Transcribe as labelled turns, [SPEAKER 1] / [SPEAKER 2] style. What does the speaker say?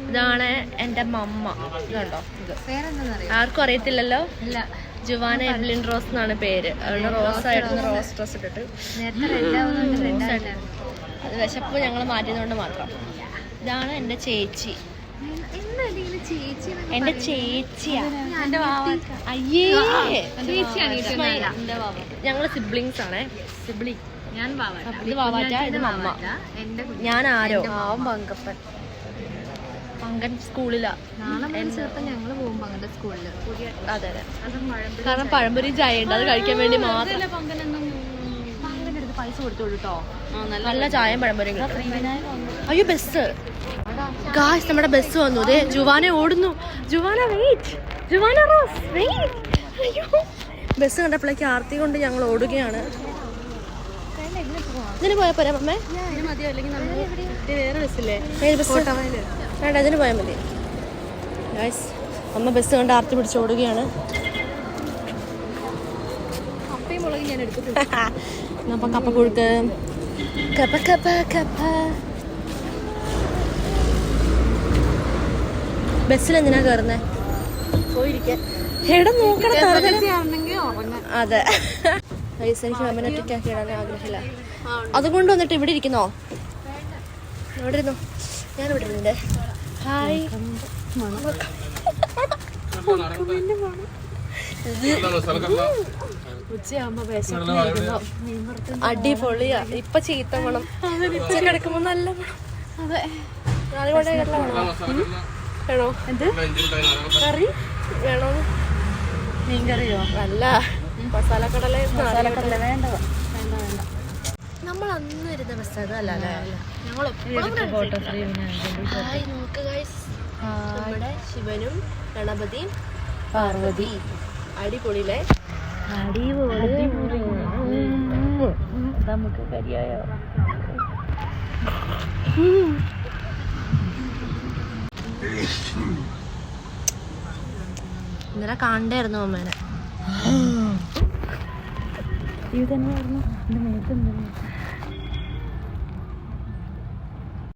[SPEAKER 1] ഇതാണ് എൻ്റെ മമ്മ. ഇതുണ്ടോ? ആർക്കും അറിയത്തില്ലല്ലോ. ജുവാന എവ്ലിൻ റോസ് എന്നാണ് പേര്. അതുകൊണ്ട് റോസ് ആയിരുന്നു, റോസ് ഡ്രസ് ഇട്ടിട്ട്. അത് വിശപ്പ് ഞങ്ങൾ മാറ്റിയതുകൊണ്ട് മാത്രം. ഇതാണ് എൻ്റെ ചേച്ചി. എന്റെ ചേച്ചിയാ. അയ്യേ, ഞങ്ങള് സിബ്ലിങ്സ് ആണേ. സിബ്ലിങ്. ഇത് വാവാറ്റ, ഇത് മമ്മ. ഞാൻ ആരോ പങ്കപ്പൻ. പങ്കൻ സ്കൂളിലാ. അതെ അതെ, കാരണം പഴംപൊരി ചായ ഉണ്ട്, അത് കഴിക്കാൻ വേണ്ടി മാത്രം പൈസ കൊടുത്തോളൂ കേട്ടോ. നല്ല ചായയും പഴംപൊരിയും കിട്ടും. അയ്യോ, ബസ് ഗായ്സ്, നമ്മുടെ ബസ് വന്നു. അതെ, ജുവാന ഓടുന്നു. Juana wait, Juana Rose wait. അയ്യോ, ബസ് കണ്ടപ്പോഴേക്ക് ആർത്തി കൊണ്ട് ഞങ്ങൾ ഓടുകയാണ്. ഇതിന് പോയാൽ പോരാ അമ്മേ? വേറെ ബസ്സില്ലേ? വേണ്ട, ഇതിന് പോയാൽ മതി. ഗായ്സ്, അമ്മ ബസ് കണ്ട് ആർത്തി പിടിച്ച് ഓടുകയാണ്. അപ്പം കപ്പ കൊടുക്ക്. കപ്പ കപ്പ കപ്പ. ബസ്സിൽ എന്തിനാ കയറുന്നേ? പോയിരിക്കാൻ. എവിടെ നോക്കണം. അതെ, എനിക്ക് അമ്മനെ ഒറ്റയ്ക്കാക്കി ഇടാൻ ആഗ്രഹമില്ല. അതുകൊണ്ട് വന്നിട്ട് ഇവിടെ ഇരിക്കുന്നോ? ഇവിടെ ഇരുന്നോ, ഞാൻ ഇവിടെ ഇരുന്നുണ്ട്. ഹായ്. അടിപൊളിയാ. ഇപ്പൊ ചീത്ത മണം, കിടക്കുമ്പോ നല്ല മണം. അതെ, വേണോ? എന്ത് കറി വേണോ? മീൻ കറിയോ? അല്ല, മസാലക്കടല. വേണ്ട. നമ്മൾ അന്ന് വരുന്ന ബസ് അതല്ല. ഞങ്ങൾ നമ്മുടെ ശിവനും ഗണപതിയും പാർവതി. അടിപൊളിയിലെ നമുക്ക് കരിയായോ? ഇന്നലെ കാണണ്ടായിരുന്നു അമ്മേനെ. ഇത് തന്നെ പറഞ്ഞു.